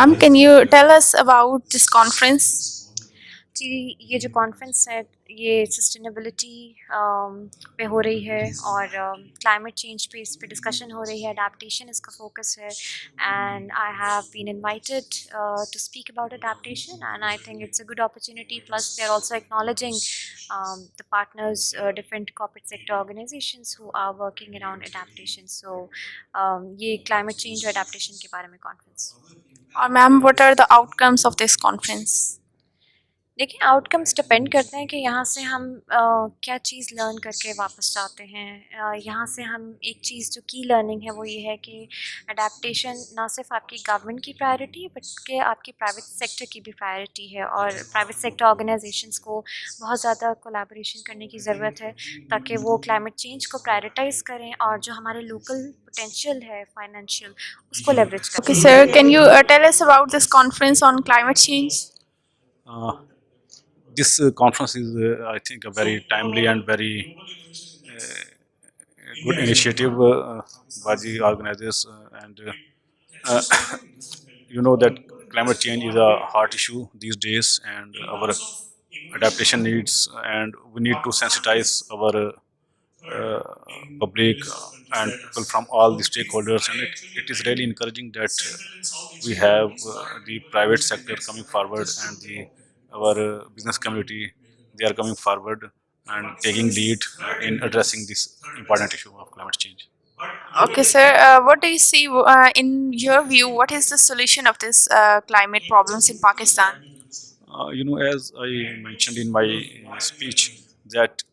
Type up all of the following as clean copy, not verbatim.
Ma'am, can you tell us about this conference? جی یہ جو conference ہے یہ سسٹینیبلٹی پہ ہو رہی ہے اور کلائمیٹ چینج پہ اس پہ ڈسکشن ہو رہی ہے. اڈیپٹیشن اس کا فوکس ہے and I have been invited to speak about adaptation and I think it's a good opportunity plus they are also acknowledging the partners, different corporate sector organizations who are working around adaptation. So یہ climate change اور adaptation کے بارے میں conference. Or ma'am, what are the outcomes of this conference? دیکھیں out کمس depend کرتے ہیں کہ یہاں سے ہم کیا چیز لرن کر کے واپس جاتے ہیں. یہاں سے ہم ایک چیز جو کی لرننگ ہے وہ یہ ہے کہ اڈیپٹیشن نہ صرف آپ کی گورنمنٹ کی پرائرٹی ہے بلکہ آپ کی پرائیویٹ سیکٹر کی بھی پرائرٹی ہے, اور پرائیویٹ سیکٹر آرگنائزیشنس کو بہت زیادہ کولیبوریشن کرنے کی ضرورت ہے تاکہ وہ کلائمیٹ چینج کو پرائرٹائز کریں اور جو ہمارے لوکل پوٹینشیل ہے فائنینشیل اس کو لیوریج کریں. Okay, sir, can you tell us about this conference on climate change? Uh, this conference is, I think, a very timely and very good initiative by the organizers. And uh, you know that climate change is a hot issue these days, and our adaptation needs, and we need to sensitize our public and people from all the stakeholders. And it is really encouraging that we have the private sector coming forward and our business community, they are coming forward and taking lead in addressing this important issue of climate change. Okay, sir, what do you see in your view? What is the solution of this climate problems in Pakistan? As I mentioned in my speech, that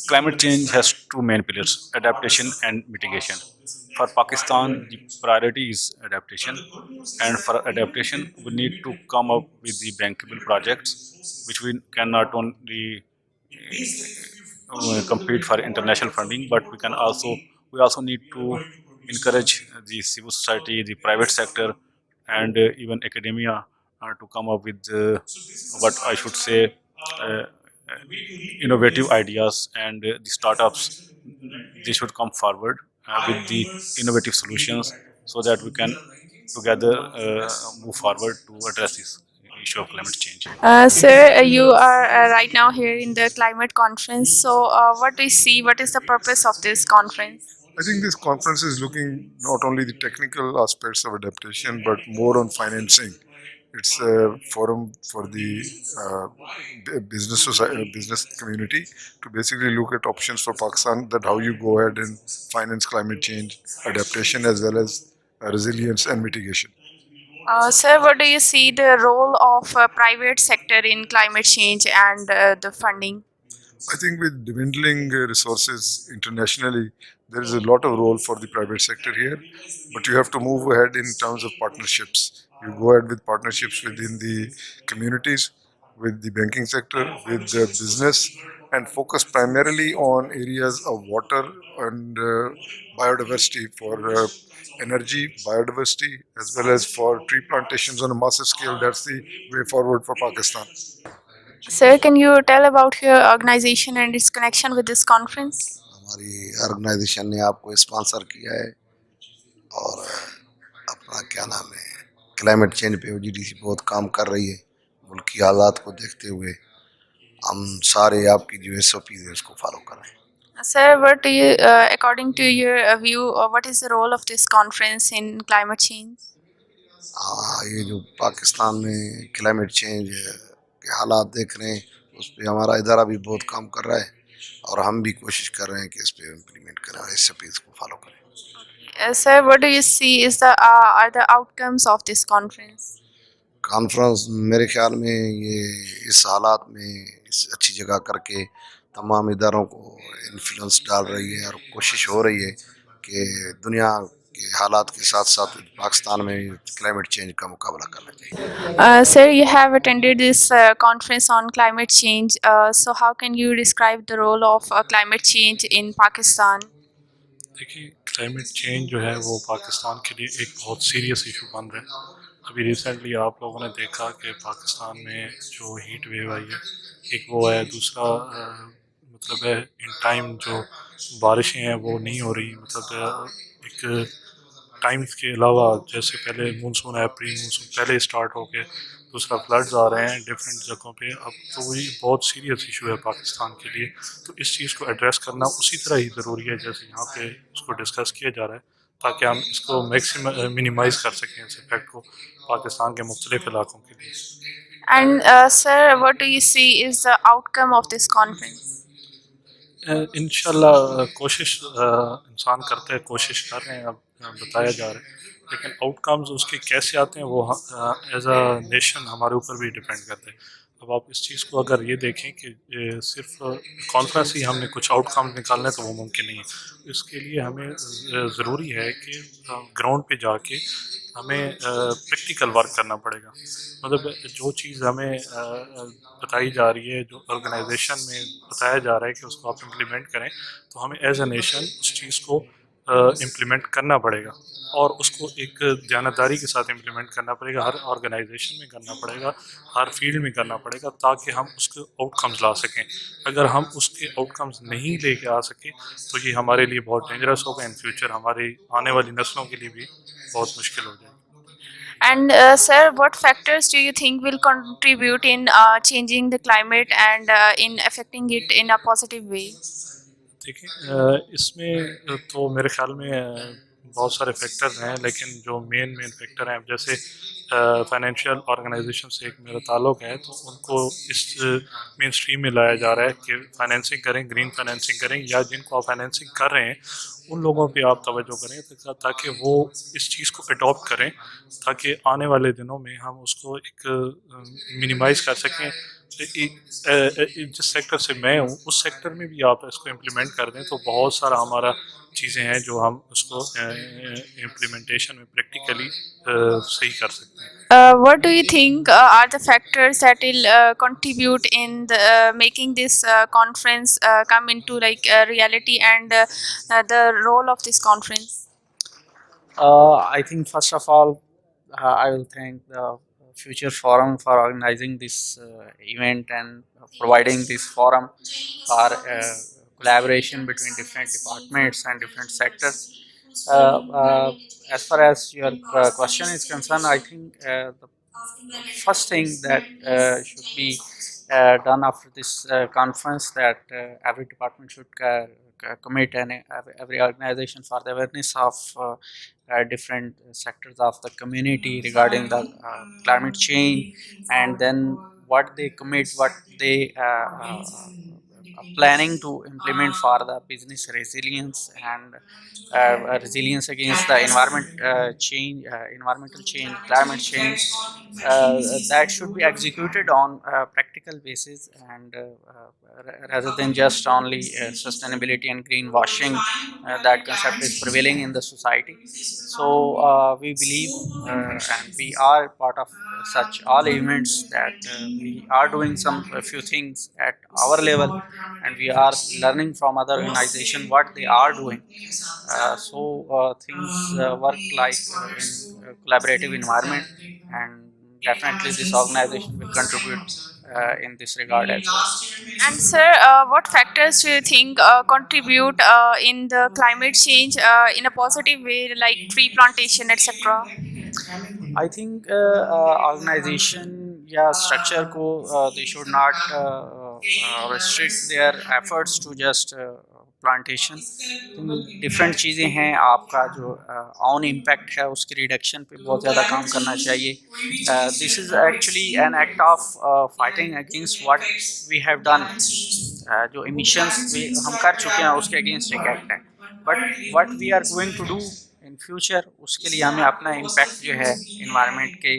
climate change has two main pillars: adaptation and mitigation. For Pakistan, the priority is adaptation, and for adaptation, we need to come up with the bankable projects, which we can not only compete for international funding, but we also need to encourage the civil society, the private sector, and even academia to come up with what I should say uh, innovative ideas, and the startups, they should come forward with the innovative solutions so that we can together move forward to address this issue of climate change. Sir, you are right now here in the climate conference. So, what do you see? What is the purpose of this conference? I think this conference is looking not only the technical aspects of adaptation, but more on financing. It's a forum for the business community to basically look at options for Pakistan, that how you go ahead and finance climate change adaptation as well as resilience and mitigation. Sir, what do you see the role of private sector in climate change and the funding? I think with dwindling resources internationally, there is a lot of role for the private sector here, but you have to move ahead in terms of partnerships. You go ahead with partnerships within the communities, with the banking sector, with the business, and focus primarily on areas of water and biodiversity for energy, biodiversity, as well as for tree plantations on a massive scale. That's the way forward for Pakistan. Sir, can you tell about your organization and its connection with this conference? ہماری organization نے آپ کو sponsor کیا ہے اور اپنا کیا نام ہے کلائمیٹ چینج پہ OGDC بہت کام کر رہی ہے. ملکی حالات کو دیکھتے ہوئے ہم سارے آپ کی جو SOPs ہے اس کو فالو کر رہے ہیں. Sir, what do you, according to your view, what is the role of this conference in climate change? یہ جو پاکستان میں کلائمیٹ چینج کے حالات دیکھ رہے ہیں اس پہ ہمارا ادارہ بھی بہت کام کر رہا ہے اور ہم بھی کوشش کر رہے ہیں کہ اس پہ امپلیمنٹ کریں اور SOPs کو فالو کریں. Sir, what do you see is the are the outcomes of this conference? Conference میرے خیال میں یہ اس حالات میں اس اچھی جگہ کر کے تمام اداروں کو انفلوئنس ڈال رہی ہے اور کوشش ہو رہی ہے کہ دنیا کے حالات کے ساتھ ساتھ پاکستان میں کلائمیٹ چینج کا مقابلہ کرنا چاہیے. Sir, you have attended this conference on climate change. So, how can you describe the role of climate change in Pakistan? دیکھیے کلائمیٹ چینج جو ہے وہ پاکستان کے لیے ایک بہت سیریس ایشو بن رہا ہے. ابھی ریسنٹلی آپ لوگوں نے دیکھا کہ پاکستان میں جو ہیٹ ویو آئی ہے ایک وہ ہے, دوسرا مطلب ہے ان ٹائم جو بارشیں ہیں وہ نہیں ہو رہی, مطلب ایک ٹائمز کے علاوہ جیسے پہلے مونسون ہے، پری مونسون پہلے اسٹارٹ ہو کے، دوسرا فلڈز آ رہے ہیں ڈفرینٹ جگہوں پہ، اب تو وہی بہت سیریس ایشو ہے پاکستان کے لیے. تو اس چیز کو ایڈریس کرنا اسی طرح ہی ضروری ہے جیسے یہاں پہ اس کو ڈسکس کیا جا رہا ہے، تاکہ ہم اس کو منیمائز کر سکیں اس افیکٹ کو پاکستان کے مختلف علاقوں کے لیے. And sir, what do you see is the outcome of this conference? انشاءاللہ کوشش انسان کرتا ہے، کوشش کر رہے ہیں، اب بتایا جا رہا ہے، لیکن آؤٹ کمز اس کے کیسے آتے ہیں وہ ایز اے نیشن ہمارے اوپر بھی ڈپینڈ کرتے ہیں. اب آپ اس چیز کو اگر یہ دیکھیں کہ صرف کانفرنس ہی ہم نے کچھ آؤٹ کمز نکالنے تو وہ ممکن نہیں ہے. اس کے لیے ہمیں ضروری ہے کہ گراؤنڈ پہ جا کے ہمیں پریکٹیکل ورک کرنا پڑے گا. مطلب جو چیز ہمیں بتائی جا رہی ہے، جو آرگنائزیشن میں بتایا جا رہا ہے کہ اس کو آپ امپلیمنٹ کریں، تو ہمیں ایز اے نیشن اس چیز کو امپلیمنٹ کرنا پڑے گا، اور اس کو ایک دیانتداری کے ساتھ امپلیمنٹ کرنا پڑے گا. ہر آرگنائزیشن میں کرنا پڑے گا، ہر فیلڈ میں کرنا پڑے گا، تاکہ ہم اس کے آؤٹ کمز لا سکیں. اگر ہم اس کے آؤٹ کمز نہیں لے کے آ سکیں تو یہ ہمارے لیے بہت ڈینجرس ہوگا. ان فیوچر ہماری آنے والی نسلوں کے لیے بھی بہت مشکل ہو جائے گی. And sir, what factors do you think will contribute in changing the climate and in affecting it in a positive way? دیکھیں اس میں تو میرے خیال میں بہت سارے فیکٹرز ہیں، لیکن جو مین فیکٹر ہیں جیسے فائنینشیل آرگنائزیشن سے ایک میرا تعلق ہے، تو ان کو اس مین اسٹریم میں لایا جا رہا ہے کہ فائنینسنگ کریں، گرین فائنینسنگ کریں، یا جن کو آپ فائنینسنگ کر رہے ہیں ان لوگوں پہ آپ توجہ کریں تاکہ وہ اس چیز کو اڈاپٹ کریں، تاکہ آنے والے دنوں میں ہم اس کو ایک منیمائز کر سکیں. جس سیکٹر سے میں ہوں اس سیکٹر میں بھی آپ اس کو امپلیمنٹ کر دیں تو بہت سارا ہمارا چیزیں ہیں جو ہم اس کو امپلیمنٹیشن میں پریکٹیکلی صحیح کر سکتے ہیں. What do you think are the factors that will contribute in the, making this conference come into like reality and the role of this conference? I think first of all, I will thank the Future Forum for organizing this event and providing this forum for collaboration between different departments and different sectors. As far as your question is concerned, I think the first thing that should be done after this conference, that every department should commit, and every organization, for the awareness of different sectors of the community regarding the climate change, and then what they commit, what they planning to implement for the business resilience and resilience against the environmental change, climate change. That should be executed on a practical basis, and rather than just only sustainability and greenwashing. That concept is prevailing in the society. So we believe, and we are part of such all events, that we are doing a few things at our level, and we are learning from other organizations what they are doing. So things work like in a collaborative environment, and definitely this organization will contribute in this regard as well. And sir, what factors do you think contribute in the climate change in a positive way, like tree plantation, etc.? I think organization या structure को they should not restrict their efforts to just plantation. Different چیزیں ہیں، آپ کا جو آن impact ہے اس کی reduction پہ بہت زیادہ کام کرنا چاہیے. This is actually an act of fighting against what we have done. جو ایمیشنس ہم کر چکے ہیں اس کے اگینسٹ ایک ایکٹ ہے، but what we are going to do in future, اس کے لیے ہمیں اپنا امپیکٹ جو ہے انوائرمنٹ کے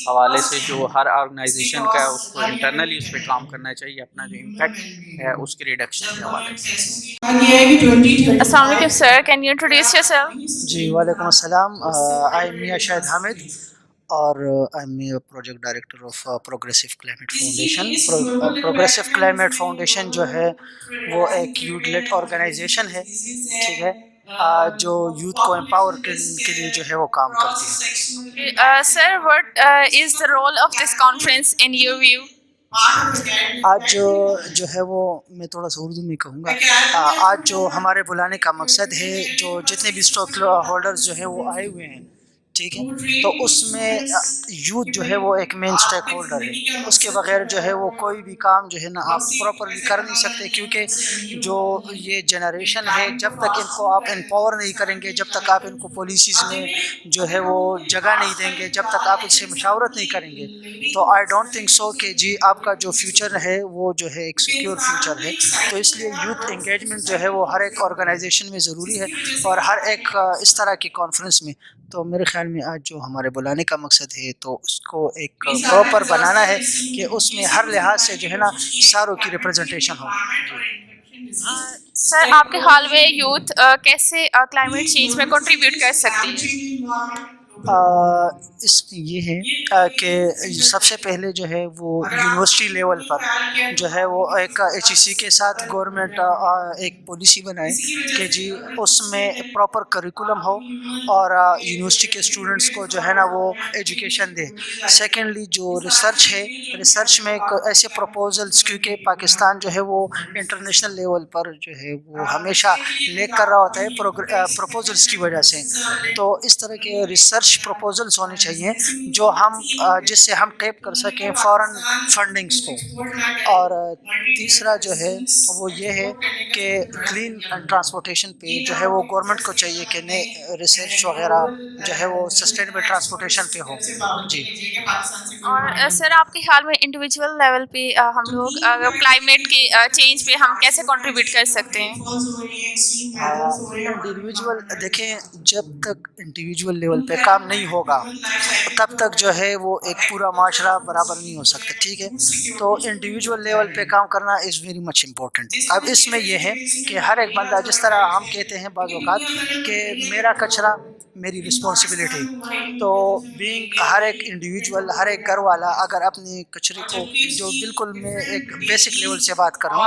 حوالے سے، جو ہر آرگنائزیشن کا ہے اس کو انٹرنلی اس پہ کام کرنا چاہیے، اپنا جو امپیکٹ ہے اس کی ریڈکشن کے حوالے سے. Assalamu alaikum sir, can you introduce yourself? جی وعلیکم السلام. آئی ایم میاں شاہد حامد اور I am project director of progressive climate foundation. Progressive climate foundation جو ہے وہ ایک یوتھ لیڈ آرگنائزیشن ہے، ٹھیک ہے، جو یوتھ کو امپاور کرنے کے لیے جو ہے وہ کام کرتی ہے. Sir, what is the role of this conference in your view? آج جو ہے وہ میں تھوڑا سا اردو میں کہوں گا. آج جو ہمارے بلانے کا مقصد ہے، جو جتنے بھی اسٹاک ہولڈرز جو ہیں وہ آئے ہوئے ہیں، ٹھیک ہے، تو اس میں یوتھ جو ہے وہ ایک مین اسٹیک ہولڈر ہے. اس کے بغیر جو ہے وہ کوئی بھی کام جو ہے نا آپ پراپرلی کر نہیں سکتے، کیونکہ جو یہ جنریشن ہے، جب تک ان کو آپ امپاور نہیں کریں گے، جب تک آپ ان کو پالیسیز میں جو ہے وہ جگہ نہیں دیں گے، جب تک آپ ان سے مشاورت نہیں کریں گے، تو آئی ڈونٹ تھنک سو کہ جی آپ کا جو فیوچر ہے وہ جو ہے ایک سیکیور فیوچر ہے. تو اس لیے یوتھ انگیجمنٹ جو ہے وہ ہر ایک آرگنائزیشن میں ضروری ہے، اور ہر ایک اس طرح کی کانفرنس میں. تو میرے خیال میں آج جو ہمارے بلانے کا مقصد ہے تو اس کو ایک پراپر بنانا ہے کہ اس میں ہر لحاظ سے جو ہے نا ساروں کی ریپرزنٹیشن ہو. سر آپ کے خیال میں یوتھ کیسے کلائمیٹ چینج میں کنٹریبیوٹ کر سکتی ہے؟ اس یہ ہے کہ سب سے پہلے جو ہے وہ یونیورسٹی لیول پر جو ہے وہ ایک ایچ ای سی کے ساتھ گورنمنٹ ایک پالیسی بنائے کہ جی اس میں پراپر کریکولم ہو اور یونیورسٹی کے اسٹوڈنٹس کو جو ہے نا وہ ایجوکیشن دے. سیکنڈلی جو ریسرچ ہے، ریسرچ میں ایسے پروپوزلس، کیونکہ پاکستان جو ہے وہ انٹرنیشنل لیول پر جو ہے وہ ہمیشہ لیک کر رہا ہوتا ہے پروپوزلس کی وجہ سے. تو اس طرح کے ریسرچ پروپوزلس ہونے چاہیے جو ہم جس سے ہم ٹیپ کر سکیں فارن فنڈنگس کو. اور تیسرا جو ہے وہ یہ ہے کہ کلین ٹرانسپورٹیشن پہ جو ہے وہ گورنمنٹ کو چاہیے کہ نئے ریسرچ وغیرہ جو ہے وہ سسٹینیبل ٹرانسپورٹیشن پہ ہو. جی. اور سر آپ کے خیال میں انڈیویجول لیول پہ ہم لوگ کلائمیٹ کے چینج پہ ہم کیسے کنٹریبیوٹ کر سکتے ہیں؟ انڈیویجول دیکھیں، جب تک انڈیویجول لیول پہ کام نہیں ہوگا تب تک جو ہے وہ ایک پورا معاشرہ برابر نہیں ہو سکتا، ٹھیک ہے. تو انڈیویجول لیول پہ کام کرنا از ویری مچ امپورٹنٹ. اب اس میں یہ ہے کہ ہر ایک بندہ، جس طرح ہم کہتے ہیں بعض اوقات کہ میرا کچرا میری رسپانسبلٹی، تو بینگ ہر ایک انڈیویجول، ہر ایک گھر والا اگر اپنے کچرے کو، جو بالکل میں ایک بیسک لیول سے بات کروں،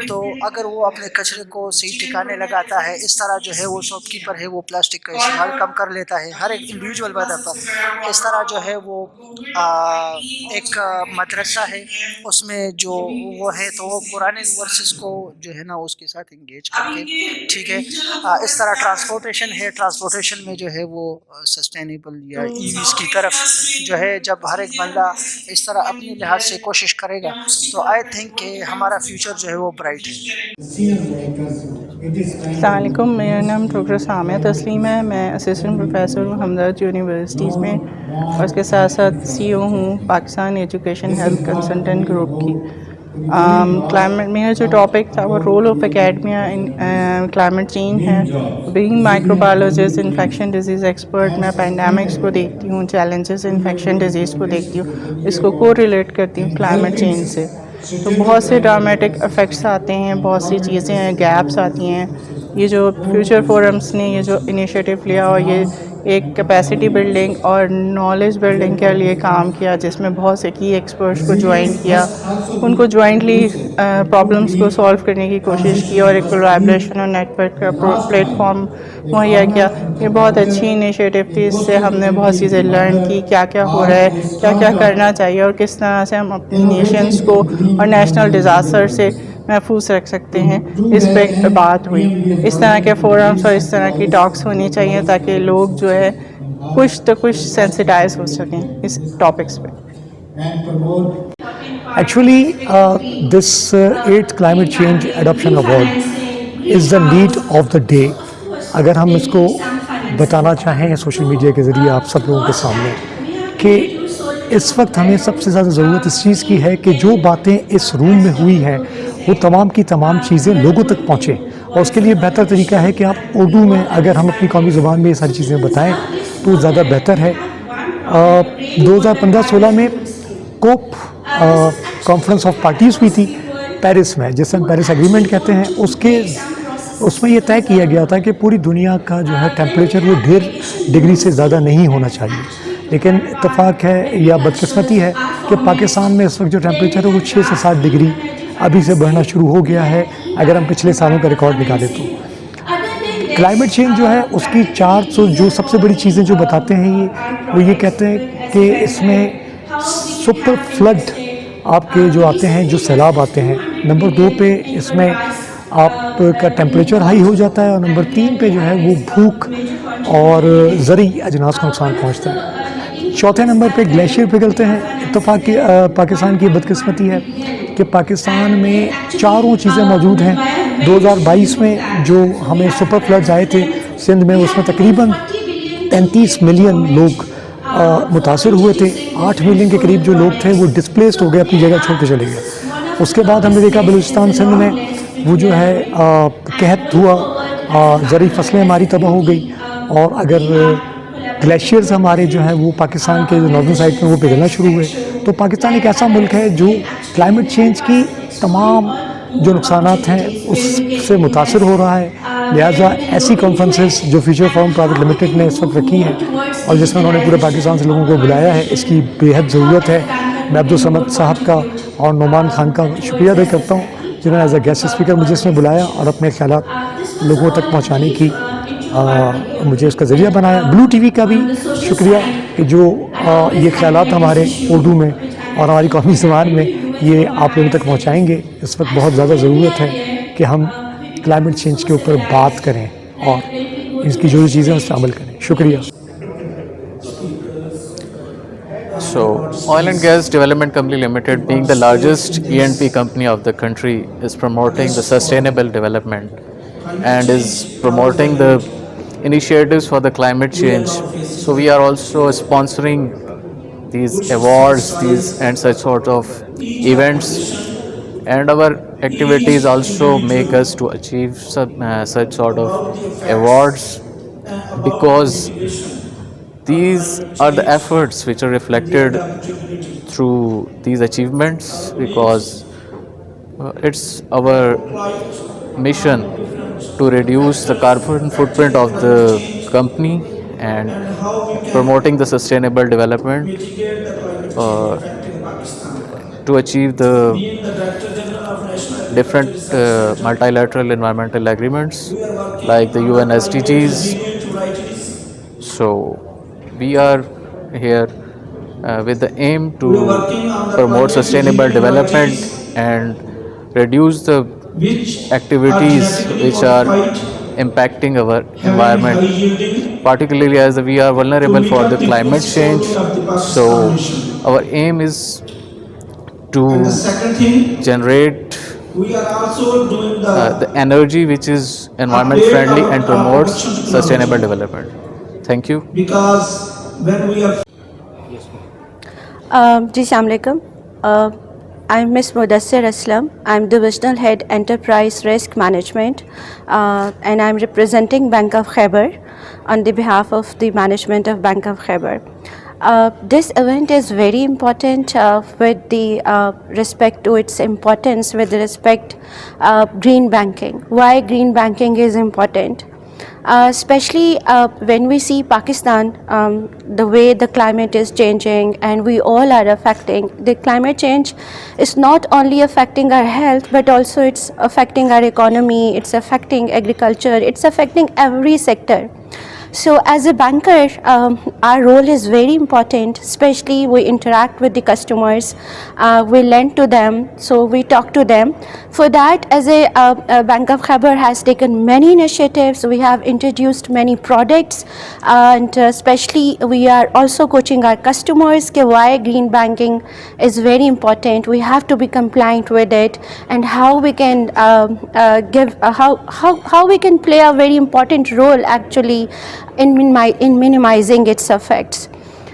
تو اگر وہ اپنے کچرے کو صحیح ٹھکانے لگاتا ہے، اس طرح جو ہے وہ شاپ کیپر ہے وہ پلاسٹک کا استعمال کم کر لیتا ہے، ہر ایک انڈیویجول بندہ پر اس طرح جو ہے وہ ایک مدرسہ ہے اس میں جو وہ ہے تو وہ قرآن ورسز کو جو ہے نا اس کے ساتھ انگیج کر کے، ٹھیک ہے. اس طرح ٹرانسپورٹیشن ہے، ٹرانسپورٹیشن میں جو ہے وہ سسٹینیبل یا ای ویز کی طرف جو ہے جب ہر ایک بندہ اس طرح اپنے لحاظ سے کوشش کرے گا تو آئی تھنک کہ ہمارا فیوچر جو ہے وہ برائٹ ہے. السلام علیکم، میرا نام ڈاکٹر سامیہ تسلیم ہے. میں اسسٹنٹ پروفیسر ہوں ہمدرد یونیورسٹیز میں، اور اس کے ساتھ ساتھ سی او ہوں Pakistan education health consultant group کی. کلائمیٹ، میرا جو ٹاپک تھا وہ role of academia in climate change ہے. Being microbiologist, infection disease expert, میں پینڈیمکس کو دیکھتی ہوں، چیلنجز انفیکشن ڈیزیز کو دیکھتی ہوں، اس کو کو ریلیٹ کرتی ہوں کلائمیٹ چینج سے. تو بہت سے ڈرامیٹک افیکٹس آتے ہیں، بہت سی چیزیں ہیں، گیپس آتی ہیں. یہ جو فیوچر فورمز نے یہ جو انیشیٹو لیا اور یہ ایک کیپیسٹی بلڈنگ اور نالج بلڈنگ کے لیے کام کیا، جس میں بہت سے کی ایکسپرٹس کو جوائن کیا، ان کو جوائنٹلی پرابلمس کو سالو کرنے کی کوشش کی اور ایک کولیبریشن اور نیٹ ورک کا پلیٹ فارم مہیا کیا. یہ بہت اچھی انیشیٹو تھی، اس سے ہم نے بہت چیزیں لرن کی، کیا کیا ہو رہا ہے، کیا کیا کرنا چاہیے، اور کس طرح سے ہم اپنی نیشنز کو اور نیشنل ڈیزاسٹر سے محفوظ رکھ سکتے ہیں. اس پہ بات ہوئی. اس طرح کے فورمس اور اس طرح کی ٹاکس ہونی چاہیے تاکہ لوگ جو ہے کچھ تو کچھ سینسیٹائز ہو سکیں اس ٹاپکس پہ. Actually, this 8th Climate Change Adoption Award is the need of the day. اگر ہم اس کو بتانا چاہیں سوشل میڈیا کے ذریعے آپ سب لوگوں کے سامنے کہ اس وقت ہمیں سب سے زیادہ ضرورت اس چیز کی ہے کہ جو باتیں اس روم میں ہوئی ہیں وہ تمام کی تمام چیزیں لوگوں تک پہنچیں. اور اس کے لیے بہتر طریقہ ہے کہ آپ اردو میں اگر ہم اپنی قومی زبان میں یہ ساری چیزیں بتائیں تو زیادہ بہتر ہے. 2015-16 میں کوپ کانفرنس آف پارٹیز ہوئی تھی پیرس میں، جسے ہم پیرس ایگریمنٹ کہتے ہیں. اس میں یہ طے کیا گیا تھا کہ پوری دنیا کا جو ہے ٹیمپریچر وہ 1.5 ڈگری سے زیادہ نہیں ہونا چاہیے. لیکن اتفاق ہے یا بدقسمتی ہے کہ پاکستان میں اس وقت جو ٹیمپریچر ہے وہ 6 سے 7 ڈگری ابھی سے بڑھنا شروع ہو گیا ہے اگر ہم پچھلے سالوں کا ریکارڈ نکالیں تو. کلائمیٹ چینج جو ہے اس کی 4 جو سب سے بڑی چیزیں جو بتاتے ہیں وہ یہ کہتے ہیں کہ اس میں سپر فلڈ آپ کے جو آتے ہیں جو سیلاب آتے ہیں. نمبر 2 پہ اس میں آپ کا ٹیمپریچر ہائی ہو جاتا ہے, اور نمبر 3 پہ جو ہے وہ بھوک اور زرعی اجناس کو نقصان پہنچتا ہے. چوتھے نمبر پہ گلیشیئر پگھلتے ہیں. اتفاق کی پاکستان کی بدقسمتی ہے کہ پاکستان میں چاروں چیزیں موجود ہیں. 2022 میں جو ہمیں سپر فلڈز آئے تھے سندھ میں, اس میں تقریباً 33 ملین لوگ متاثر ہوئے تھے. 8 ملین کے قریب جو لوگ تھے وہ ڈسپلیسڈ ہو گئے, اپنی جگہ چھوڑ کے چلے گئے. اس کے بعد ہم نے دیکھا بلوچستان سندھ میں وہ جو ہے قحط ہوا, زرعی فصلیں ہماری تباہ ہو گئی. اور اگر گلیشیئرز ہمارے جو ہیں وہ پاکستان کے جو ناردن سائڈ میں وہ پگھلنا شروع ہوئے, تو پاکستان ایک ایسا ملک ہے جو کلائمیٹ چینج کی تمام جو نقصانات ہیں اس سے متاثر ہو رہا ہے. لہٰذا ایسی کانفرنسز جو فیوچر فارم پرائیویٹ لمیٹڈ نے اس وقت رکھی ہیں اور جس میں انہوں نے پورے پاکستان سے لوگوں کو بلایا ہے, اس کی بے حد ضرورت ہے. میں عبدالصمد صاحب کا اور نعمان خان کا شکریہ ادا کرتا ہوں جنہوں نے ایز اے گیسٹ اسپیکر مجھے اس میں بلایا اور اپنے خیالات لوگوں تک پہنچانے کی مجھے اس کا ذریعہ بنایا. بلو ٹی وی کا بھی شکریہ کہ جو یہ خیالات ہمارے اردو میں اور ہماری قومی زبان میں یہ آپ لوگوں تک پہنچائیں گے. اس وقت بہت زیادہ ضرورت ہے کہ ہم کلائمیٹ چینج کے اوپر بات کریں اور اس کی جو چیزیں اس پہ عمل کریں. شکریہ. So, Oil and Gas Development Company Limited, being the largest E&P company of the country, is promoting the sustainable development and is promoting the initiatives for the climate change. So, we are also sponsoring these awards, these and such sort of events, and our activities also make us to achieve such sort of awards, because these are the efforts which are reflected through these achievements, because it's our mission to reduce the carbon footprint of the company and promoting the sustainable development to achieve the different multilateral environmental agreements like the UN SDGs. So we are here with the aim to promote sustainable development and reduce the activities which are impacting our environment, particularly as we are vulnerable for the climate change. So our aim is to generate the energy which is environment friendly and promotes sustainable development. Thank you. जी अस्सलाम I'm Ms. Mudassir Aslam. I'm Divisional Head Enterprise Risk Management and I'm representing Bank of Khyber on the behalf of the management of Bank of Khyber. This event is very important with the respect to its importance with respect green banking. Why green banking is important? Especially when we see Pakistan, the way the climate is changing and we all are affecting. The climate change is not only affecting our health, but also it's affecting our economy, it's affecting agriculture, it's affecting every sector. So as a banker, our role is very important, especially we interact with the customers, we lend to them, so we talk to them. For that, as a Bank of Khyber has taken many initiatives, we have introduced many products, and especially we are also coaching our customers why green banking is very important. We have to be compliant with it, and how we can how we can play a very important role actually in minimizing its effects.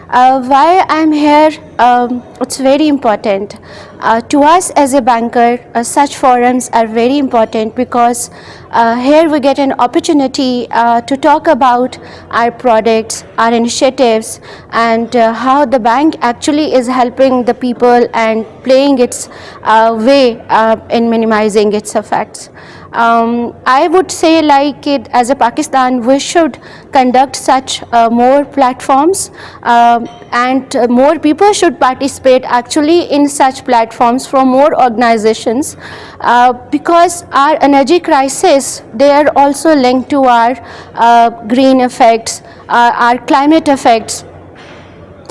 Why I'm here, it's very important. To us as a banker, such forums are very important because here we get an opportunity to talk about our products, our initiatives, and how the bank actually is helping the people and playing its way in minimizing its effects. I would say, like it, as a Pakistan, we should conduct such more platforms, and more people should participate actually in such platforms from more organizations, because our energy crisis, they are also linked to our green effects, our climate effects.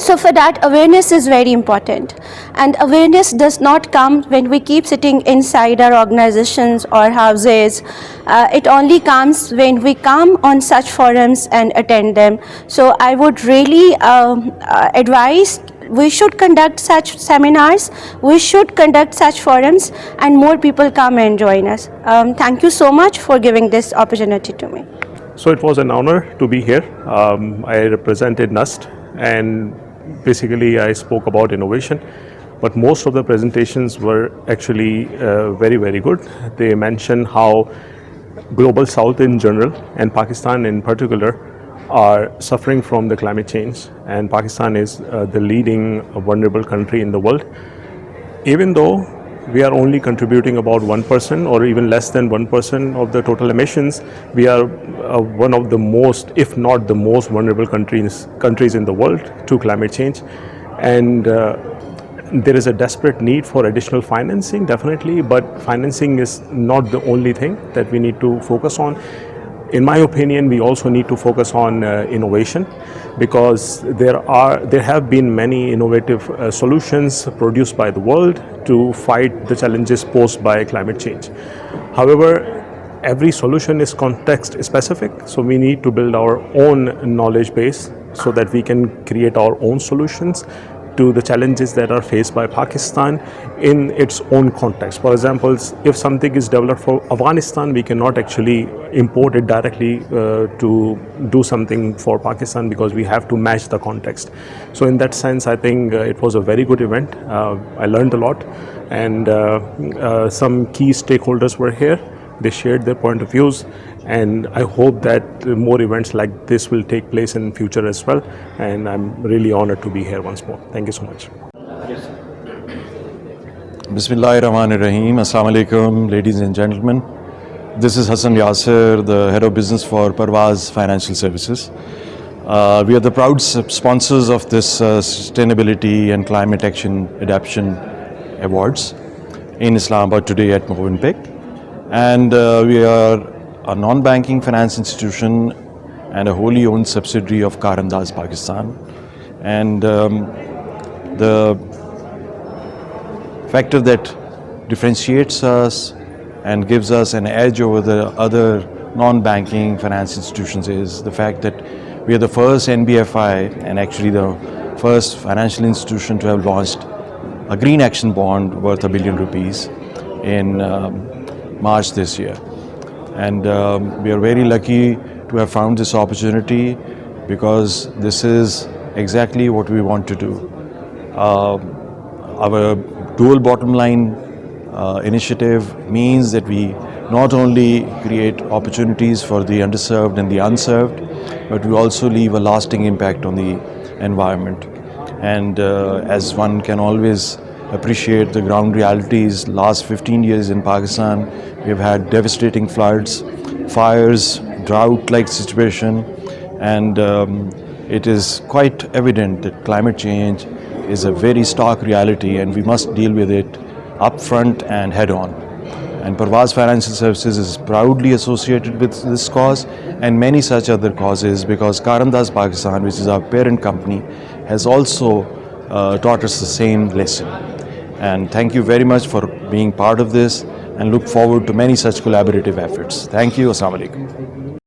So for that, awareness is very important, and awareness does not come when we keep sitting inside our organizations or houses. It only comes when we come on such forums and attend them. So I would really advise we should conduct such seminars, we should conduct such forums, and more people come and join us. Thank you so much for giving this opportunity to me. So it was an honor to be here. I represented NUST, and basically I spoke about innovation, but most of the presentations were actually very good. They mentioned how Global South in general and Pakistan in particular are suffering from the climate change, and Pakistan is the leading vulnerable country in the world. Even though we are only contributing about 1% or even less than 1% of the total emissions, we are one of the most, if not the most vulnerable countries in the world to climate change. And there is a desperate need for additional financing, definitely, but financing is not the only thing that we need to focus on. In my opinion, we also need to focus on innovation, because there have been many innovative solutions produced by the world to fight the challenges posed by climate change. However, every solution is context specific, so we need to build our own knowledge base so that we can create our own solutions to the challenges that are faced by Pakistan in its own context. For example, if something is developed for Afghanistan, we cannot actually import it directly to do something for Pakistan, because we have to match the context. So in that sense, I think it was a very good event. I learned a lot, and some key stakeholders were here. They shared their point of views, and I hope that more events like this will take place in future as well, and I'm really honored to be here once more. Thank you so much. Bismillahirrahmanirrahim. Assalamu alaikum, ladies and gentlemen. This is Hassan Yasser, the head of business for Parvaz Financial Services. We are the proud sponsors of this Sustainability and Climate Action Adaptation Awards in Islamabad today at Movenpick. And we are a non-banking finance institution and a wholly owned subsidiary of Car Andaz Pakistan. And the factor that differentiates us and gives us an edge over the other non-banking finance institutions is the fact that we are the first NBFI and actually the first financial institution to have launched a green action bond worth ₹1 billion in March this year. And we are very lucky to have found this opportunity, because this is exactly what we want to do. Our dual bottom line initiative means that we not only create opportunities for the underserved and the unserved, but we also leave a lasting impact on the environment. And as one can always appreciate the ground realities, last 15 years in Pakistan, we've had devastating floods, fires, drought-like situation, and it is quite evident that climate change is a very stark reality, and we must deal with it upfront and head-on. And Parvaz Financial Services is proudly associated with this cause and many such other causes, because Car Andaz Pakistan, which is our parent company, has also taught us the same lesson. And thank you very much for being part of this, and look forward to many such collaborative efforts. Thank you. Assalamu alaikum.